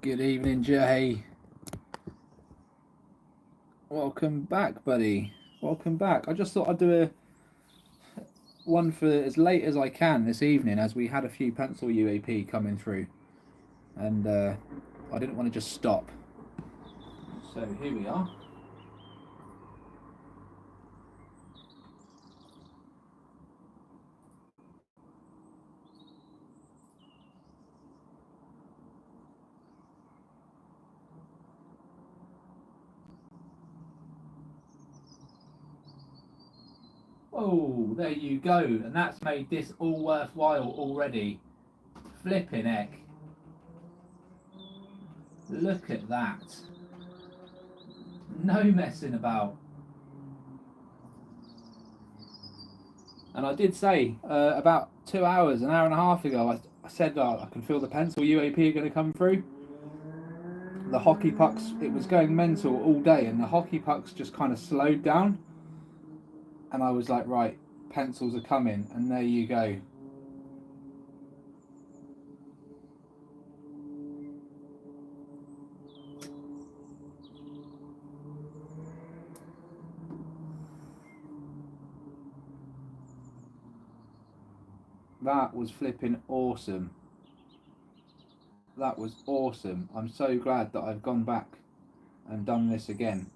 Good evening, Jay. Welcome back, buddy. Welcome back. I just thought I'd do a one for as late as I can this evening, as we had a few pencil UAP coming through, and I didn't want to just stop. So here we are. Oh, there you go, and that's made this all worthwhile already. Flipping heck. Look at that. No messing about. And I did say about 2 hours, an hour and a half ago, I said I can feel the pencil UAP going to come through. The hockey pucks, it was going mental all day, and the hockey pucks just kind of slowed down. And I was like, right, pencils are coming, and there you go. That was flipping awesome. That was awesome. I'm so glad that I've gone back and done this again.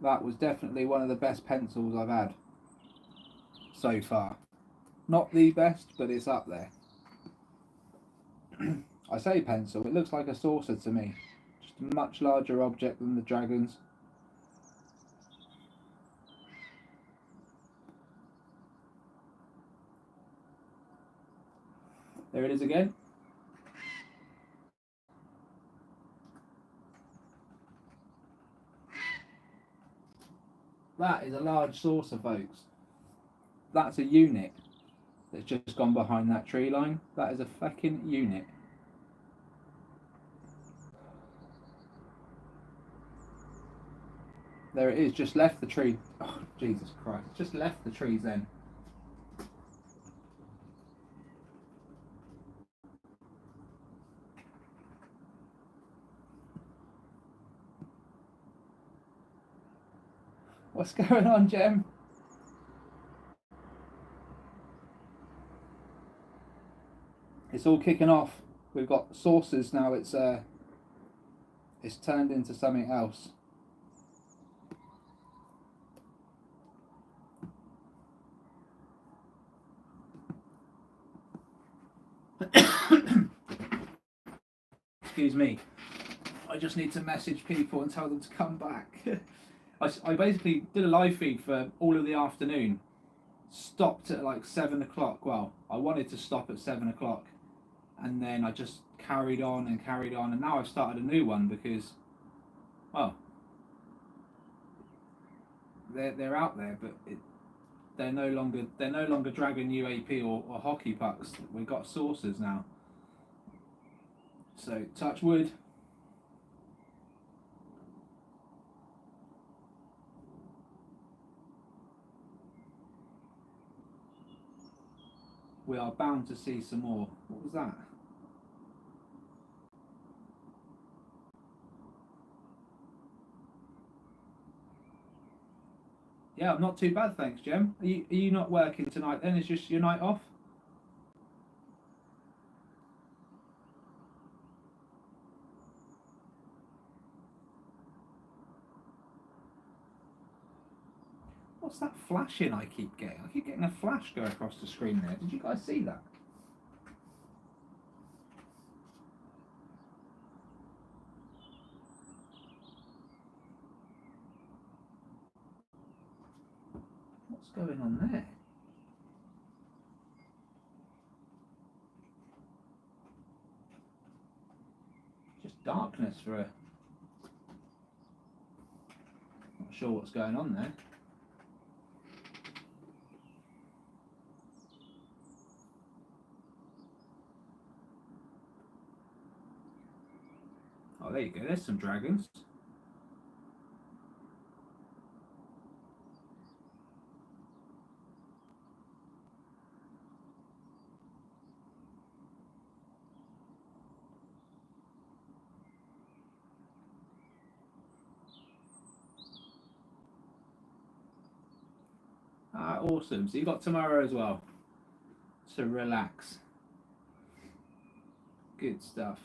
That was definitely one of the best pencils I've had so far. Not the best, but it's up there. I say pencil, it looks like a saucer to me. Just a much larger object than the dragons. There it is again. That is a large saucer, folks. That's a unit that's just gone behind that tree line. That is a fucking unit. There it is, just left the tree. Oh, Jesus Christ. Just left the trees then. What's going on, Jem? It's all kicking off. We've got saucers now. It's turned into something else. Excuse me. I just need to message people and tell them to come back. I basically did a live feed for all of the afternoon. Stopped at like 7 o'clock. Well, I wanted to stop at 7 o'clock. And then I just carried on. And now I've started a new one because, well, they're out there, but they're no longer dragon UAP or hockey pucks. We've got saucers now. So touch wood. We are bound to see some more. What was that? Yeah, I'm not too bad, thanks, Jem. Are you not working tonight then? Is just your night off? What's that flashing I keep getting? I keep getting a flash go across the screen there. Did you guys see that? What's going on there? Just darkness for a... Not sure what's going on there. Oh, there you go. There's some dragons. Ah, awesome. So you got tomorrow as well to relax. Good stuff.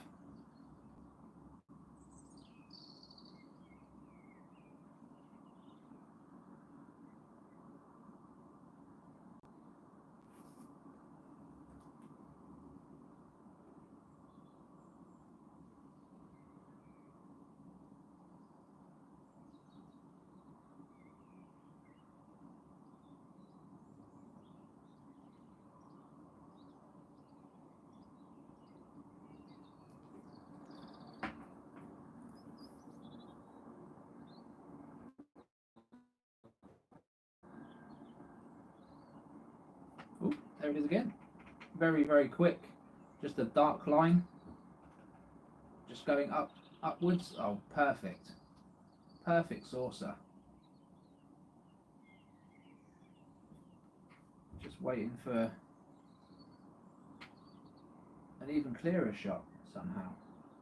Oh, there it is again. Very, very quick. Just a dark line. Just going upwards. Oh, perfect. Perfect saucer. Just waiting for an even clearer shot somehow,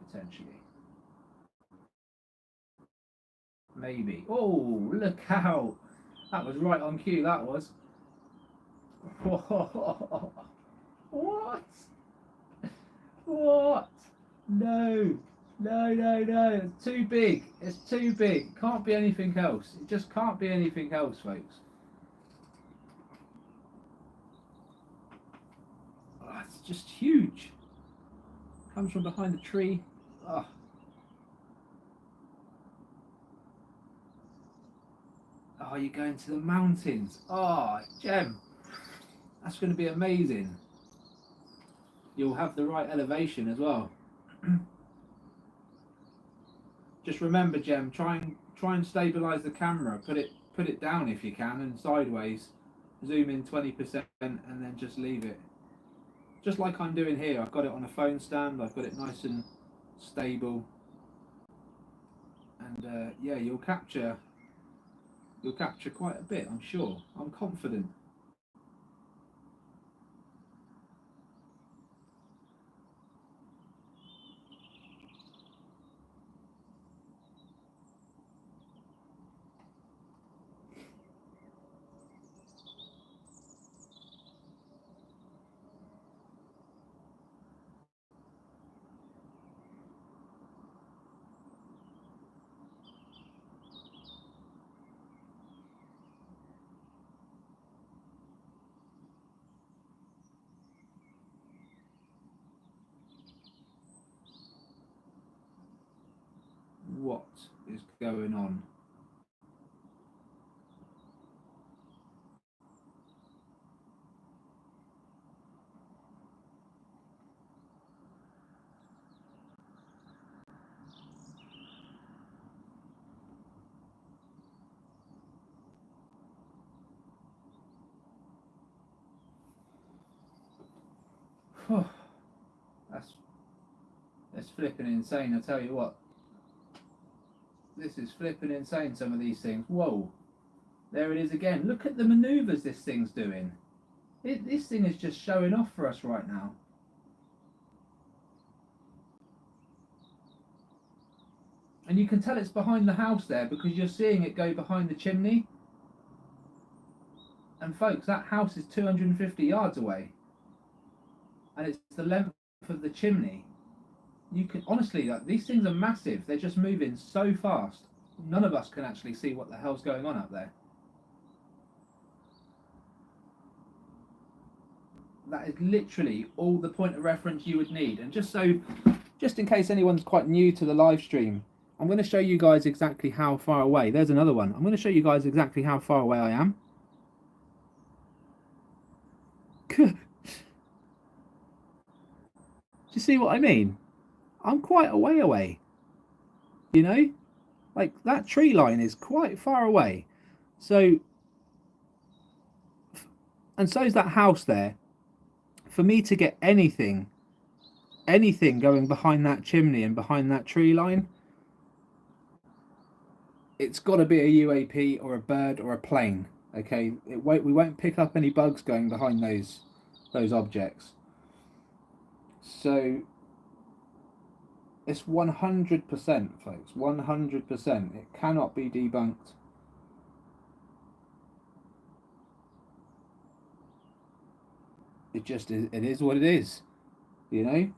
potentially. Maybe. Oh, look out. That was right on cue, that was. What? What? No. No, no, no. It's too big. It's too big. Can't be anything else. It just can't be anything else, folks. Oh, it's just huge. Comes from behind the tree. Oh. Oh, you're going to the mountains. Oh, Gem. That's going to be amazing. You'll have the right elevation as well. Just remember, Gem, try and stabilize the camera. Put it down if you can, and sideways. Zoom in 20% and then just leave it. Just like I'm doing here. I've got it on a phone stand. I've got it nice and stable. And yeah, you'll capture quite a bit, I'm sure. I'm confident. What is going on? That's flipping insane, I tell you what. This is flipping insane, some of these things. Whoa. There it is again. Look at the manoeuvres this thing's doing. This thing is just showing off for us right now. And you can tell it's behind the house there because you're seeing it go behind the chimney. And folks, that house is 250 yards away. And it's the length of the chimney. You can honestly, like, these things are massive. They're just moving so fast. None of us can actually see what the hell's going on up there. That is literally all the point of reference you would need. And just in case anyone's quite new to the live stream, I'm going to show you guys exactly how far away. There's another one. I'm going to show you guys exactly how far away I am. Do you see what I mean? I'm quite a way away, you know? Like, that tree line is quite far away. So, and so is that house there. For me to get anything going behind that chimney and behind that tree line, it's got to be a UAP or a bird or a plane. Okay, we won't pick up any bugs going behind those objects. So it's 100%, folks. 100%. It cannot be debunked. It just is. It is what it is. You know.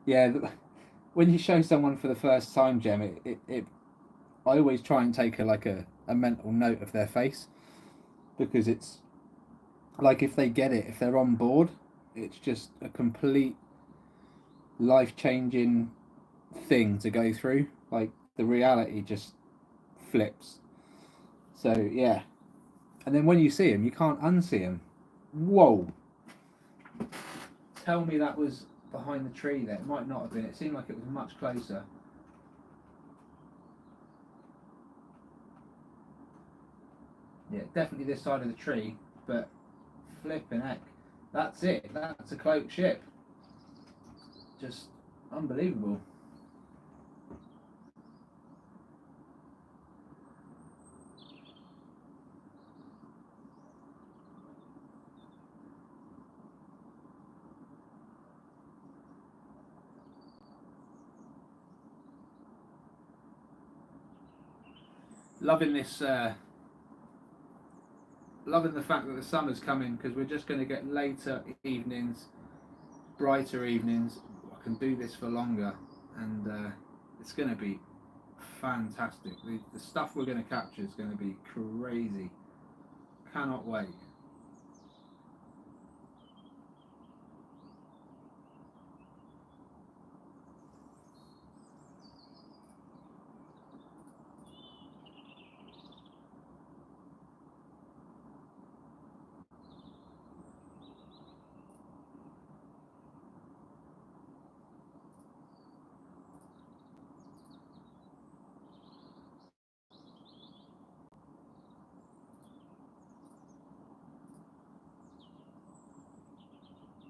Yeah. When you show someone for the first time, Jem, I always try and take a mental note of their face, because it's like, if they get it, if they're on board, it's just a complete life changing thing to go through. Like, the reality just flips. So yeah, and then when you see him, you can't unsee him. Whoa! Tell me that was behind the tree there. It might not have been. It seemed like it was much closer. Yeah, definitely this side of the tree, but flipping heck. That's it. That's a cloaked ship. Just unbelievable. Loving this. Loving the fact that the summer's coming, because we're just going to get later evenings, brighter evenings. I can do this for longer, and it's going to be fantastic. The stuff we're going to capture is going to be crazy. Cannot wait.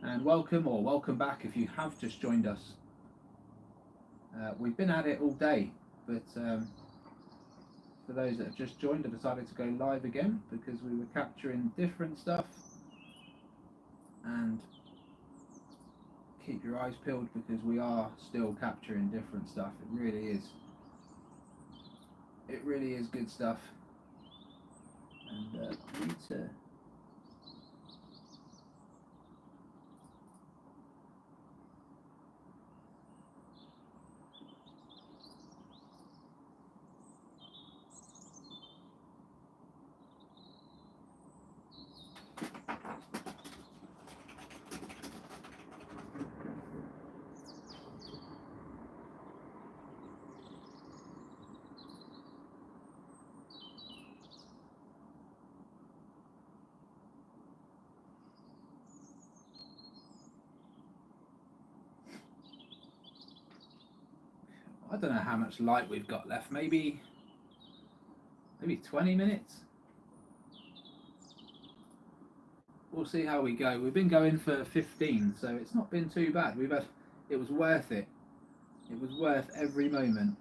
And welcome, or welcome back if you have just joined us. We've been at it all day, but for those that have just joined, I decided to go live again because we were capturing different stuff. And keep your eyes peeled, because we are still capturing different stuff. It really is. It really is good stuff. And I need to. I don't know how much light we've got left. Maybe 20 minutes. We'll see how we go. We've been going for 15, so it's not been too bad. It was worth it. It was worth every moment.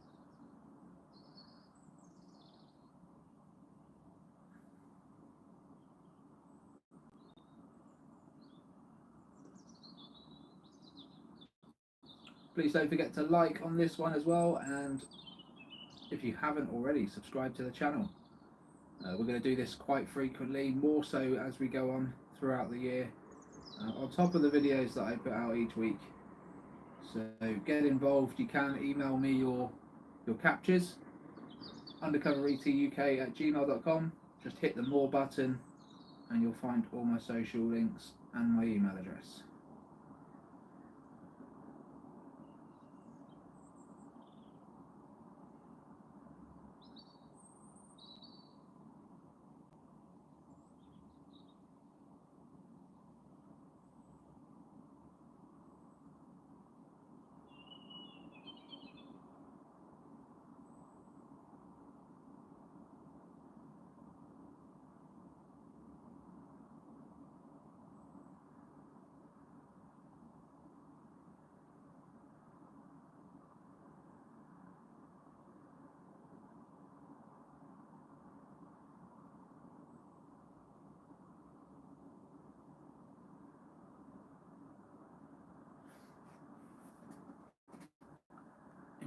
Please don't forget to like on this one as well, and if you haven't already, subscribe to the channel. We're going to do this quite frequently, more so as we go on throughout the year, on top of the videos that I put out each week. So get involved. You can email me your captures, undercoveretuk@gmail.com. Just hit the more button and you'll find all my social links and my email address.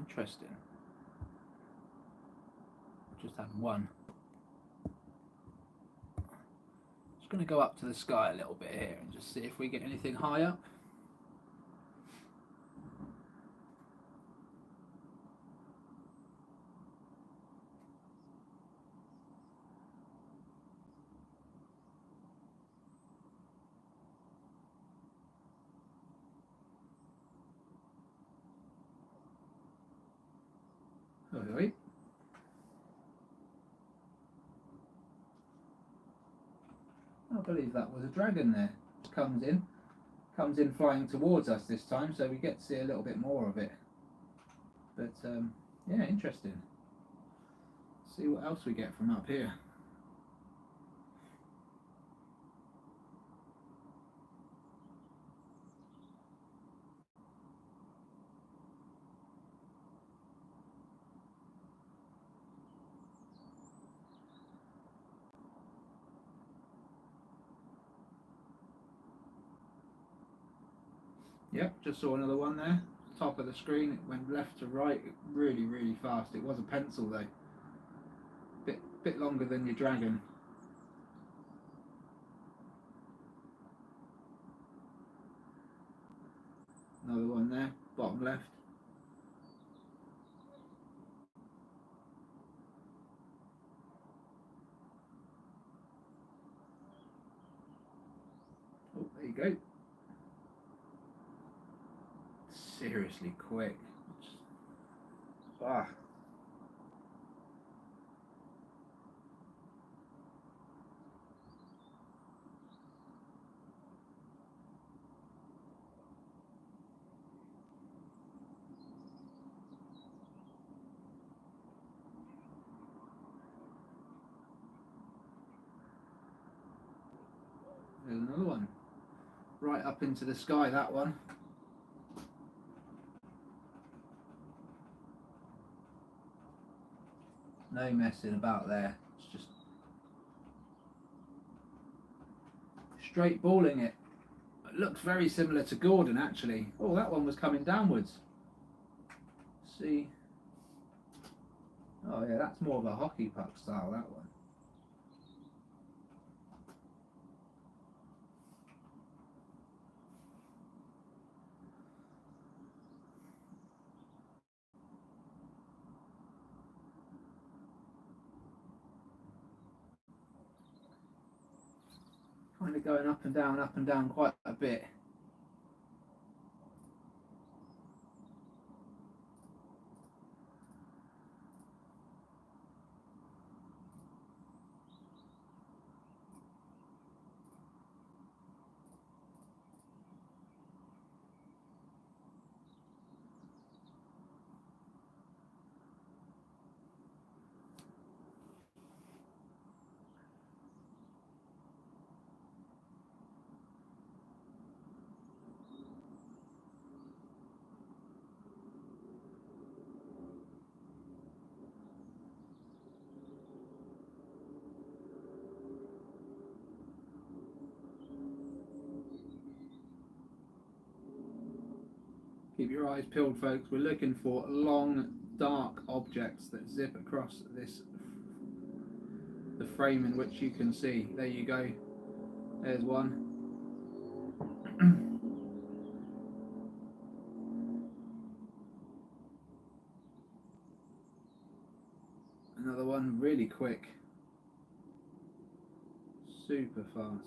Interesting. Just had one. Just going to go up to the sky a little bit here and just see if we get anything high up. Wait. I believe that was a dragon there. Comes in flying towards us this time, so we get to see a little bit more of it. But yeah, interesting. See what else we get from up here. Yep, just saw another one there. Top of the screen, it went left to right really, really fast. It was a pencil though. Bit longer than your dragon. Another one there, bottom left. Oh, there you go. Seriously quick. Ah. There's another one. Right up into the sky, that one. No messing about there. It's just straight balling it. It looks very similar to Gordon actually. Oh, that one was coming downwards. See. Oh yeah, that's more of a hockey puck style, that one. Kind of going up and down quite a bit. Keep your eyes peeled, folks. We're looking for long, dark objects that zip across the frame in which you can see. There you go. There's one. Another one, really quick. Super fast.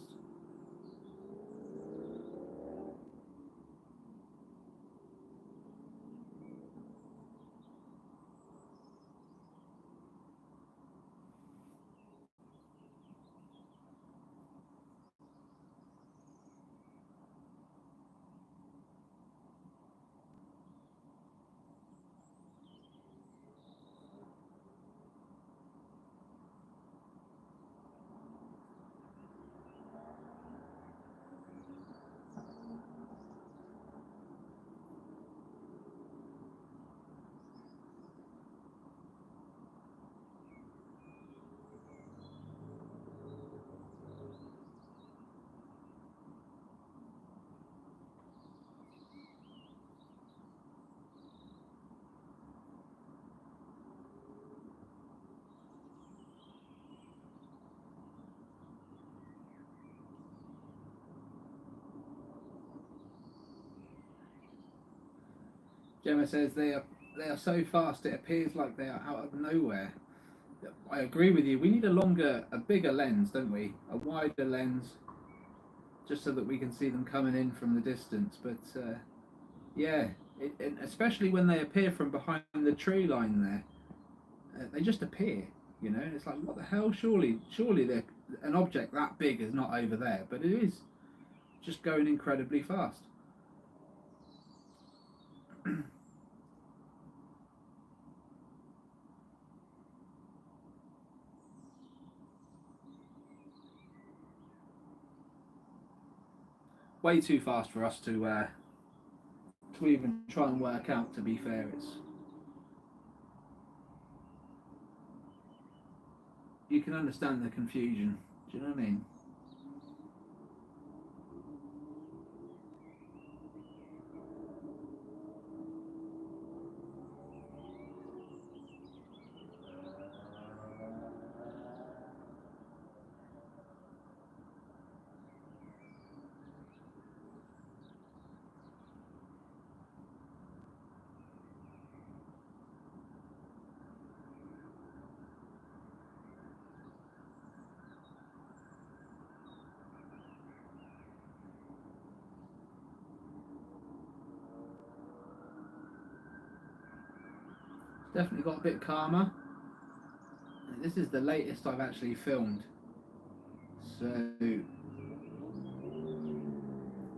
Gemma says they are so fast it appears like they are out of nowhere. I agree with you. We need a bigger lens, don't we? A wider lens, just so that we can see them coming in from the distance. But yeah, especially when they appear from behind the tree line there, they just appear. You know, it's like, what the hell? Surely, an object that big is not over there, but it is, just going incredibly fast. Way too fast for us to even try and work out. To be fair, it's, you can understand the confusion. Do you know what I mean? Definitely got a bit calmer. This is the latest I've actually filmed, so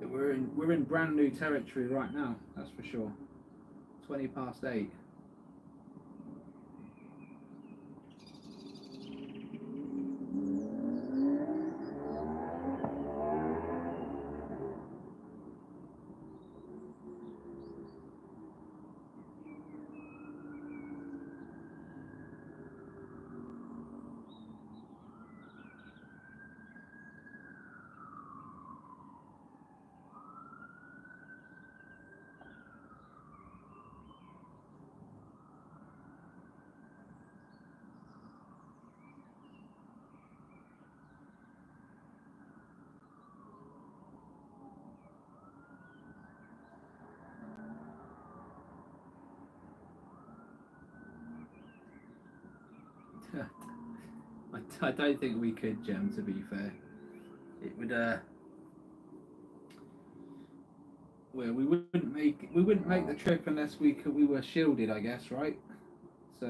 we're in brand new territory right now. That's for sure. 8:20. I don't think we could, Gem. To be fair, it would. Well, we wouldn't make the trip unless we were shielded, I guess, right? So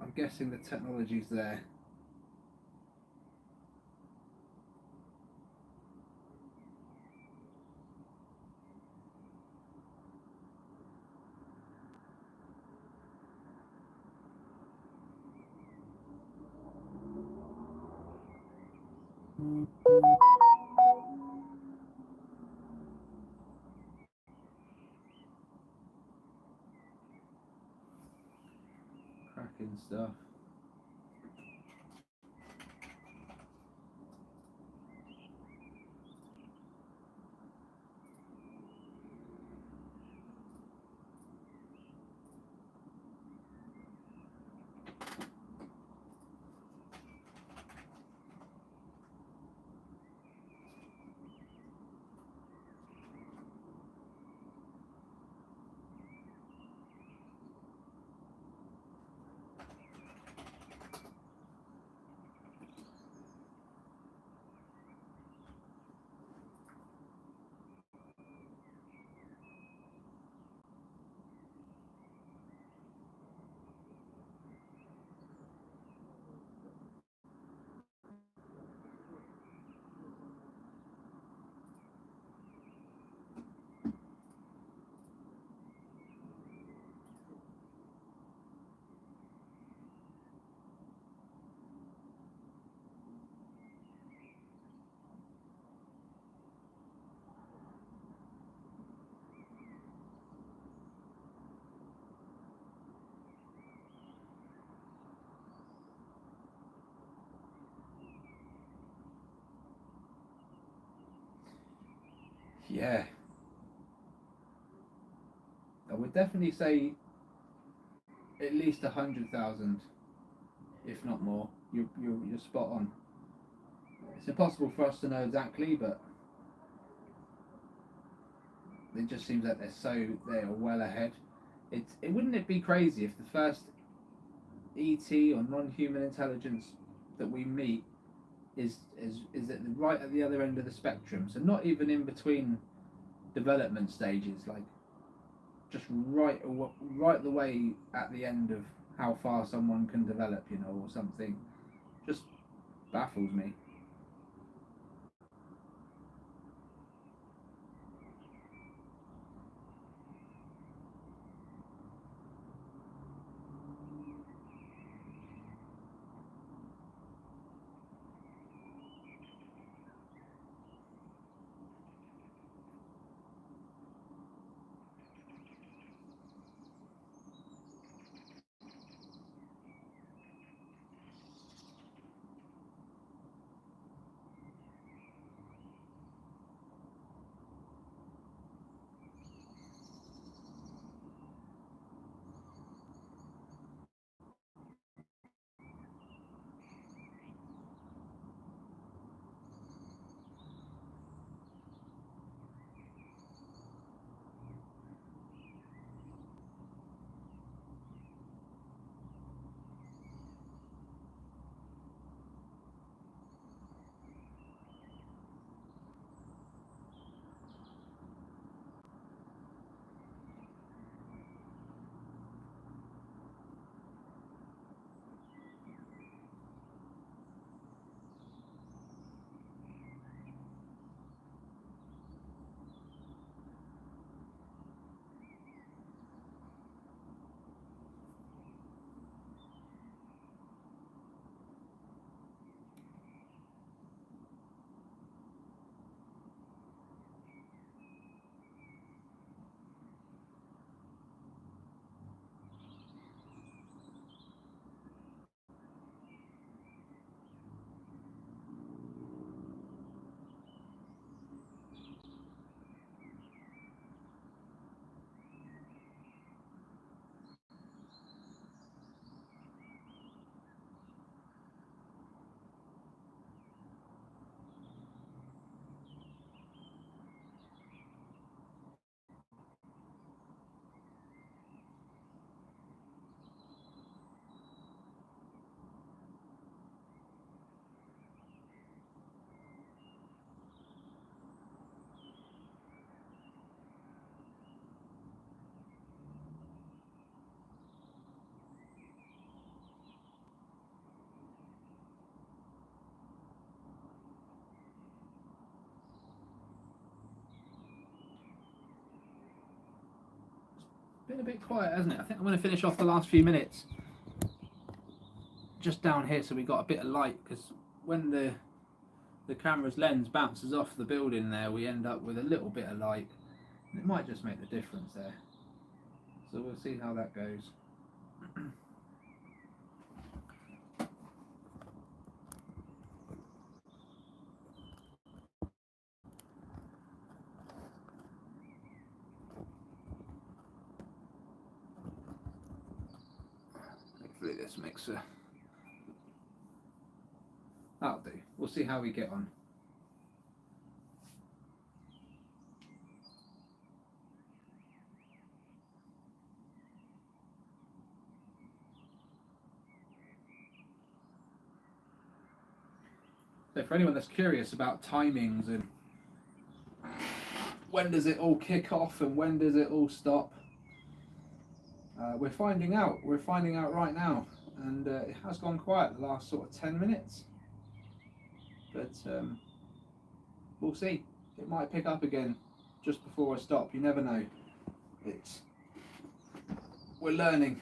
I'm guessing the technology's there. Cracking stuff. Yeah, I would definitely say at least 100,000, if not more. You're spot on. It's impossible for us to know exactly, but it just seems like they're well ahead. Wouldn't it be crazy if the first ET or non-human intelligence that we meet is right at the other end of the spectrum, so not even in between development stages, like just right the way at the end of how far someone can develop, or something. Just baffles me. Been a bit quiet, hasn't it? I think I'm going to finish off the last few minutes just down here, so we got a bit of light, because when the camera's lens bounces off the building there, we end up with a little bit of light. It might just make the difference there. So we'll see how that goes. Hopefully this mixer. That'll do. We'll see how we get on. So for anyone that's curious about timings and when does it all kick off and when does it all stop, we're finding out. We're finding out right now, and it has gone quiet the last sort of 10 minutes. But we'll see. It might pick up again just before I stop. You never know. We're learning.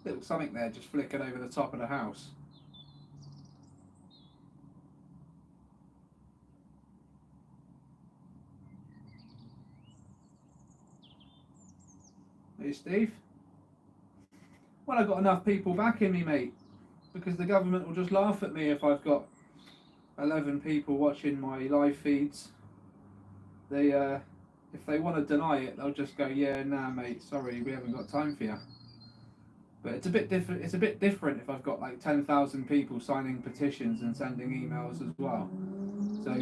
Little something there just flickered over the top of the house. Hey Steve? Well, I've got enough people backing me, mate, because the government will just laugh at me if I've got 11 people watching my live feeds. They, if they want to deny it, they'll just go, yeah, nah, mate, sorry, we haven't got time for you. But it's a bit different. It's a bit different if I've got like 10,000 people signing petitions and sending emails as well. So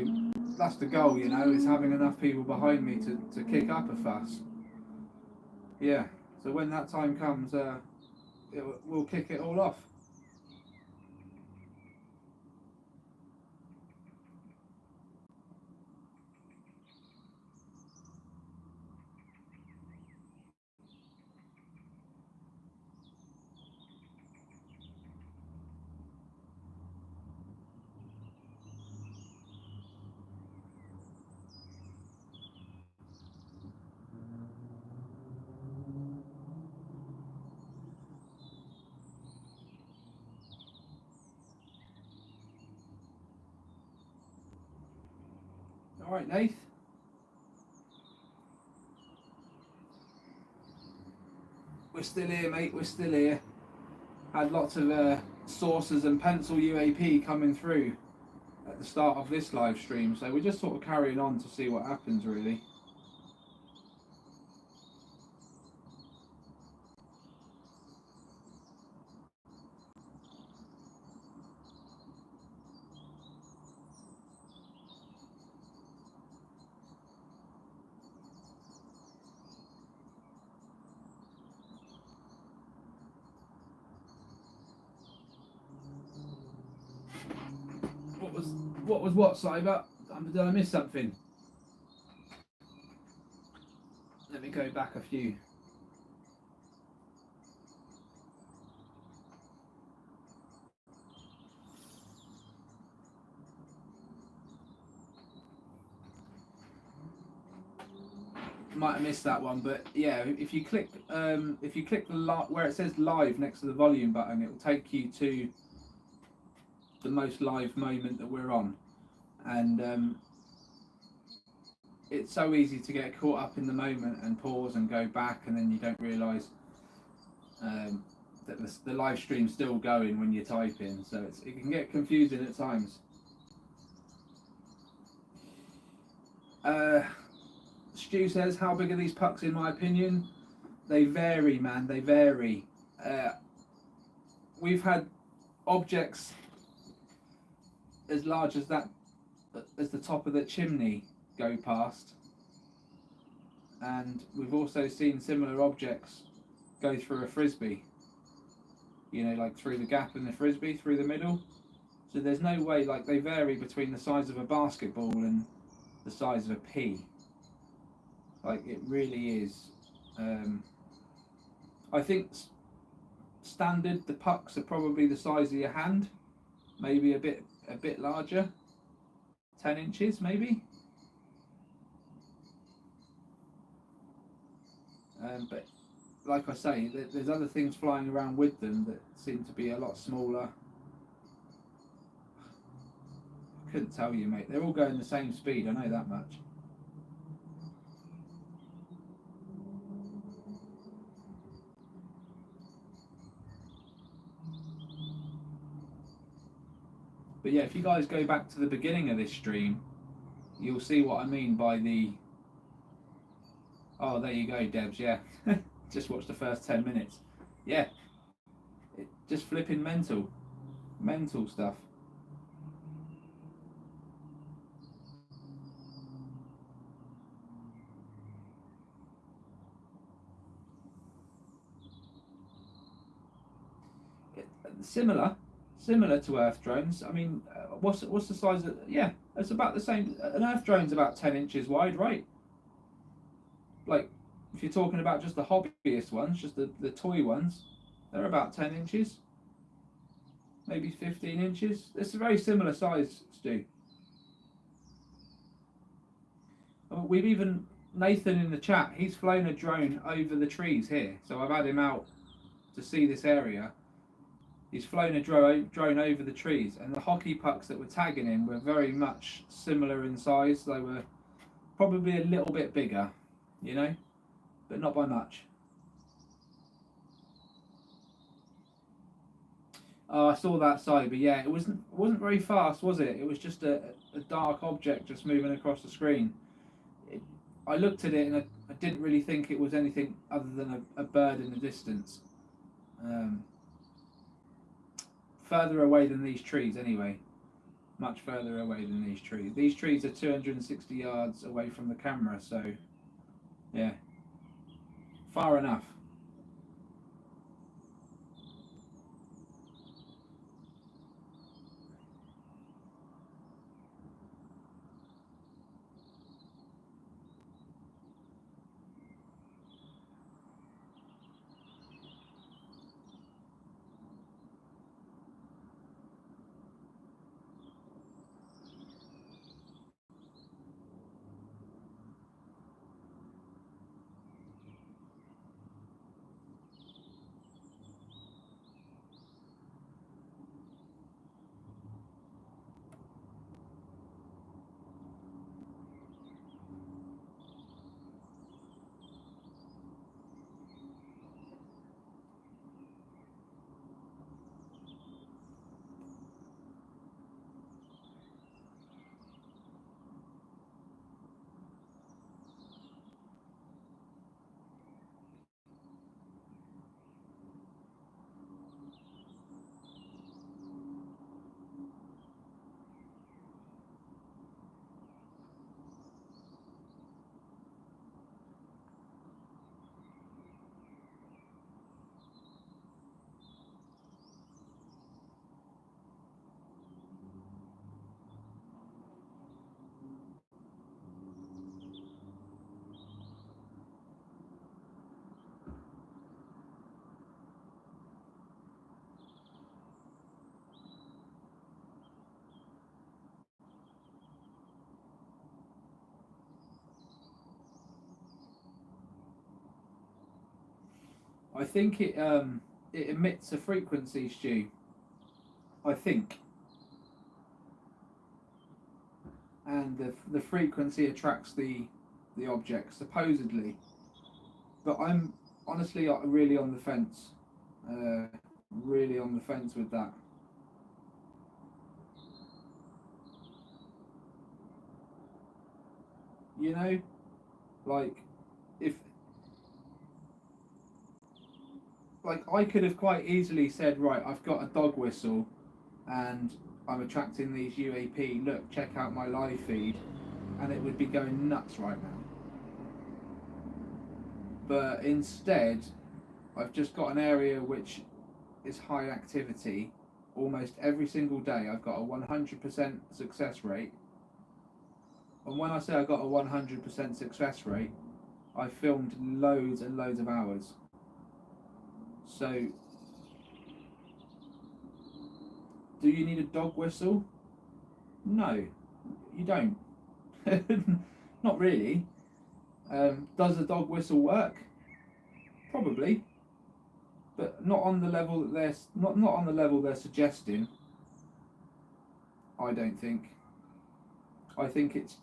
that's the goal, you know, is having enough people behind me to kick up a fuss. Yeah. So when that time comes, we'll kick it all off. All right, Nath. We're still here, mate. We're still here. Had lots of sources and pencil UAP coming through at the start of this live stream, so we're just sort of carrying on to see what happens, really. What, Cyber? Did I miss something? Let me go back a few. Might have missed that one, but yeah, if you click the where it says live next to the volume button, it will take you to the most live moment that we're on, and it's so easy to get caught up in the moment and pause and go back, and then you don't realise that the live stream's still going when you're typing, so it can get confusing at times. Stu says, how big are these pucks in my opinion? They vary, man, they vary. We've had objects as large as that, as the top of the chimney go past, and we've also seen similar objects go through a frisbee, you know, like through the gap in the frisbee, through the middle. So there's no way, like, they vary between the size of a basketball and the size of a pea. Like, it really is. I think standard, the pucks are probably the size of your hand, maybe a bit larger, 10 inches maybe. But like I say, there's other things flying around with them that seem to be a lot smaller. I couldn't tell you, mate. They're all going the same speed, I know that much. But yeah, if you guys go back to the beginning of this stream, you'll see what I mean by the... Oh, there you go, Debs, yeah. Just watch the first 10 minutes. Yeah. Just flipping mental. Mental stuff. Similar to Earth drones. I mean, what's the size of... Yeah, it's about the same. An Earth drone's about 10 inches wide, right? Like, if you're talking about just the hobbyist ones, just the toy ones, they're about 10 inches. Maybe 15 inches. It's a very similar size, Stu. We've even... Nathan in the chat, he's flown a drone over the trees here. So I've had him out to see this area. He's flown a drone over the trees, and the hockey pucks that were tagging him were very much similar in size. They were probably a little bit bigger, you know, but not by much. Oh, I saw that side, but yeah, it wasn't very fast, was it? It was just a dark object just moving across the screen. It, I looked at it and I didn't really think it was anything other than a bird in the distance. Um, Further away than these trees, anyway. Much further away than these trees. These trees are 260 yards away from the camera, so yeah, far enough. I think it emits a frequency, Stu. I think, and the frequency attracts the object supposedly. But I'm honestly really on the fence. Uh, really on the fence with that. You know, like if like I could have quite easily said, right, I've got a dog whistle, and I'm attracting these UAP. Look, check out my live feed, and it would be going nuts right now. But instead, I've just got an area which is high activity. Almost every single day, I've got a 100% success rate. And when I say I got a 100% success rate, I filmed loads and loads of hours. So, do you need a dog whistle? No, you don't. Not really. Does the dog whistle work? Probably, but not on the level that not on the level they're suggesting. I don't think. I think it's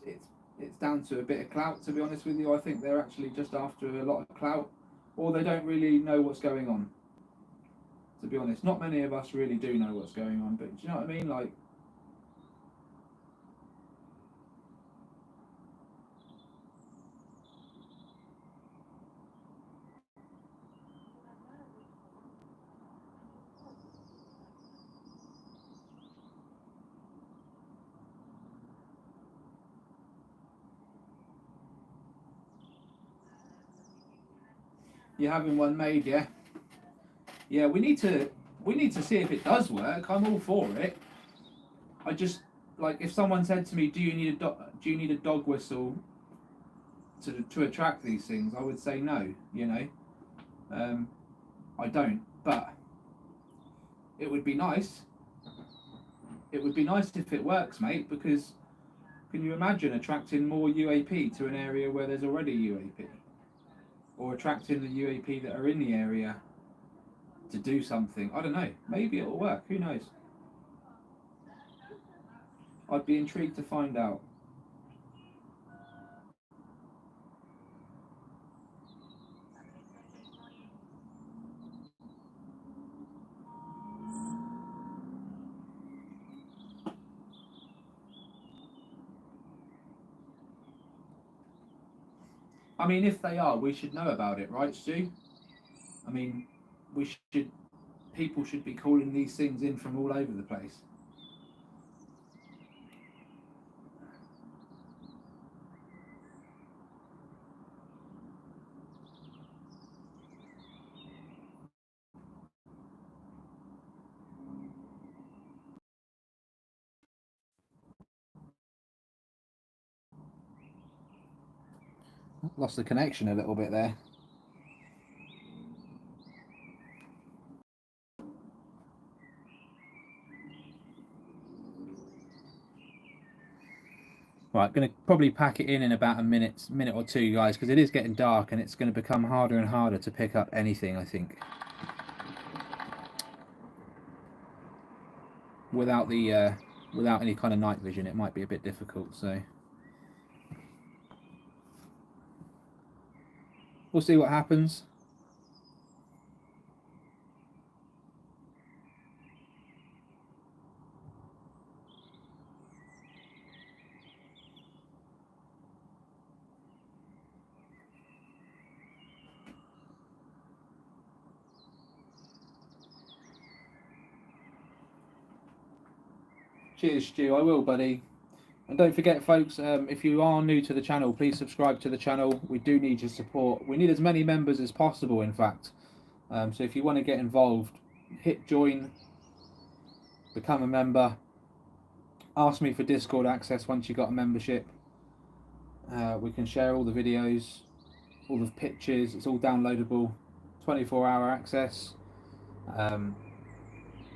down to a bit of clout. To be honest with you, I think they're actually just after a lot of clout, or they don't really know what's going on. To be honest, not many of us really do know what's going on. But do you know what I mean? Like, you're having one made, yeah? Yeah, we need to see if it does work. I'm all for it. I just like if someone said to me, do you need a dog whistle to attract these things?" I would say no. You know, um, I don't. But it would be nice. It would be nice if it works, mate. Because can you imagine attracting more UAP to an area where there's already UAP, or attracting the UAP that are in the area to do something. I don't know. Maybe it'll work. Who knows? I'd be intrigued to find out. I mean, if they are, we should know about it, right, Stu? I mean, we should. People should be calling these things in from all over the place. Lost the connection a little bit there. Right, going to probably pack it in about a minute or two, guys, because it is getting dark and it's going to become harder and harder to pick up anything, I think. Without the without any kind of night vision, it might be a bit difficult. So we'll see what happens. Cheers, Stu. I will, buddy. And don't forget, folks, if you are new to the channel, please subscribe to the channel. We do need your support. We need as many members as possible, in fact. So if you want to get involved, hit join, become a member. Ask me for Discord access once you've got a membership. We can share all the videos, all the pictures. It's all downloadable. 24-hour access.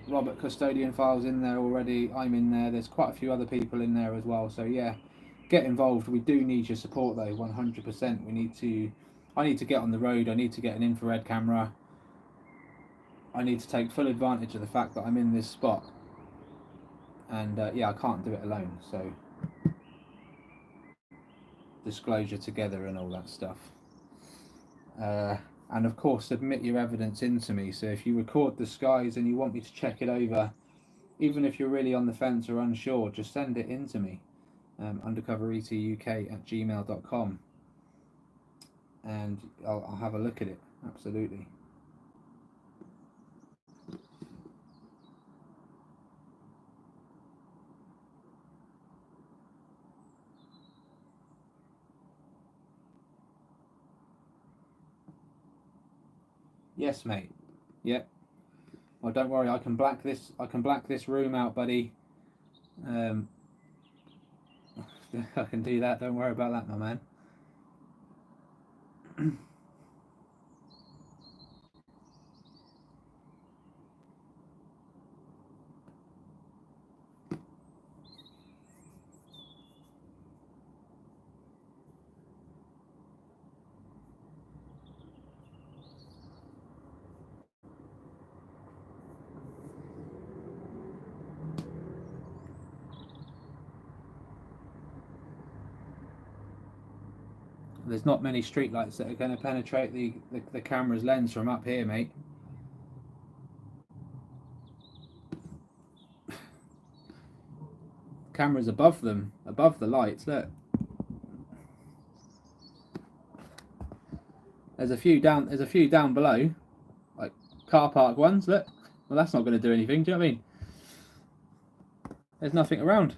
Robert Custodian files in there already. I'm in there. There's quite a few other people in there as well. So yeah, get involved. We do need your support though, 100%. I need to get on the road. I need to get an infrared camera. I need to take full advantage of the fact that I'm in this spot. And yeah, I can't do it alone. So disclosure together and all that stuff. And of course, submit your evidence into me. So if you record the skies and you want me to check it over, even if you're really on the fence or unsure, just send it in to me. undercoveretuk@gmail.com, and I'll have a look at it. Absolutely. Yes, mate. Yep. Well, don't worry. I can black this. I can black this room out, buddy. I can do that. Don't worry about that, my man. There's not many streetlights that are going to penetrate the camera's lens from up here, mate. Camera's above them, above the lights. Look, there's a few down. There's a few down below, like car park ones. Look, well, that's not going to do anything. Do you know what I mean? There's nothing around.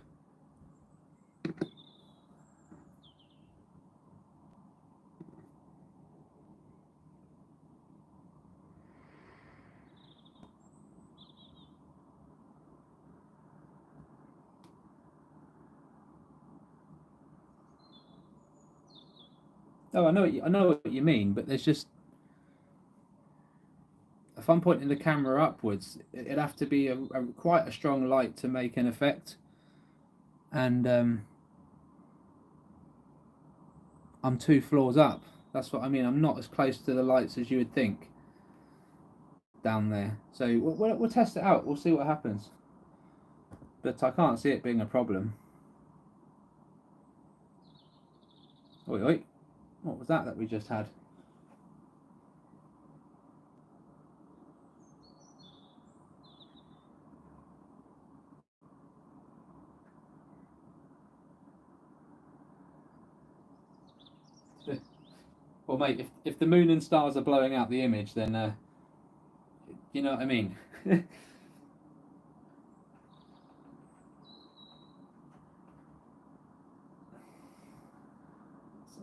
Oh, I know what you mean, but there's just, if I'm pointing the camera upwards, it'd have to be quite a strong light to make an effect, and I'm 2 floors up. That's what I mean. I'm not as close to the lights as you would think. down there. So we'll test it out. We'll see what happens. But I can't see it being a problem. Oi, oi. What was that we just had? Well, mate, if the moon and stars are blowing out the image, then you know what I mean. It's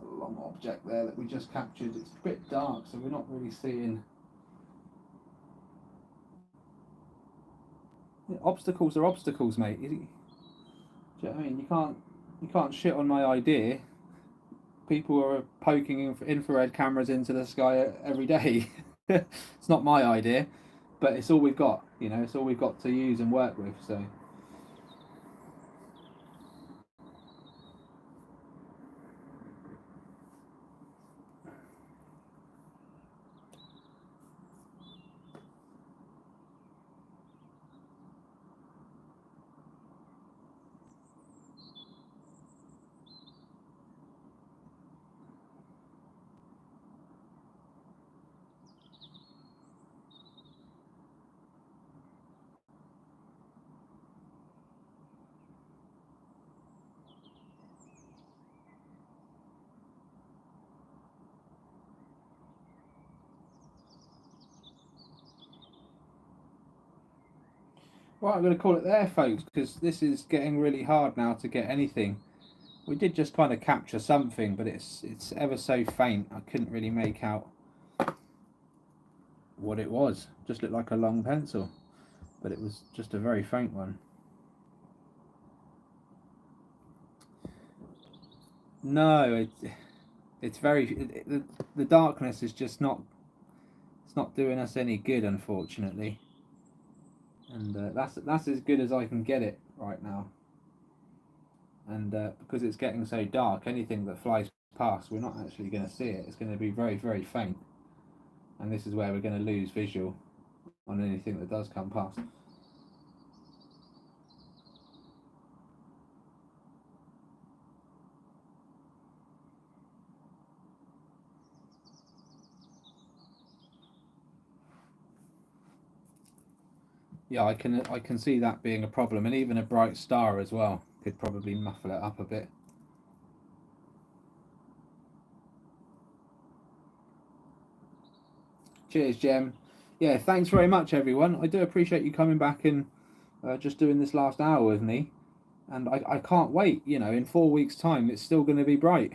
a long object there that we just captured. It's a bit dark, so we're not really seeing. Obstacles are obstacles, mate. Do you know what I mean? You can't shit on my idea. People are poking infrared cameras into the sky every day. It's not my idea, but it's all we've got. You know, it's all we've got to use and work with. So. Right, I'm going to call it there, folks, because this is getting really hard now to get anything. We did just kind of capture something, but it's ever so faint. I couldn't really make out what it was. Just looked like a long pencil, but it was just a very faint one. No, it's very the darkness is just not, it's not doing us any good, unfortunately. And that's as good as I can get it right now. And because it's getting so dark, anything that flies past, we're not actually going to see it. It's going to be very, very faint, and this is where we're going to lose visual on anything that does come past. Yeah, I can see that being a problem, and even a bright star as well could probably muffle it up a bit. Cheers, Jem. Yeah, thanks very much, everyone. I do appreciate you coming back and just doing this last hour with me. And I can't wait. You know, in 4 weeks' time, it's still going to be bright,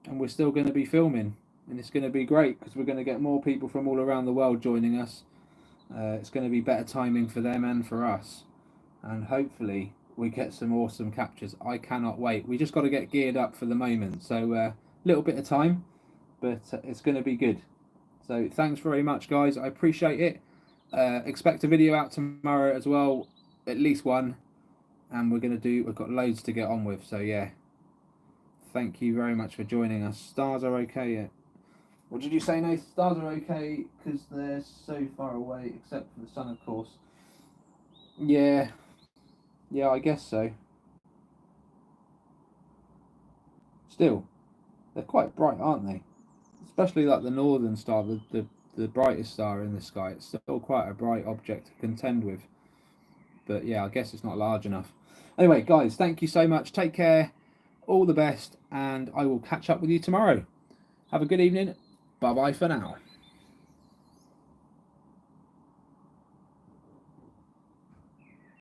and we're still going to be filming, and it's going to be great because we're going to get more people from all around the world joining us. It's going to be better timing for them and for us, and hopefully we get some awesome captures. I cannot wait. We just got to get geared up for the moment, so a little bit of time, but it's going to be good. So thanks very much, guys. I appreciate it. Expect a video out tomorrow as well, at least one, and we've got loads to get on with. So yeah, thank you very much for joining us. Stars are okay yet? What did you say, Nathan? Stars are okay because they're so far away, except for the sun, of course. Yeah, I guess so. Still, they're quite bright, aren't they? Especially like the northern star, the brightest star in the sky. It's still quite a bright object to contend with. But yeah, I guess it's not large enough. Anyway, guys, thank you so much. Take care. All the best, and I will catch up with you tomorrow. Have a good evening. Bye bye for now.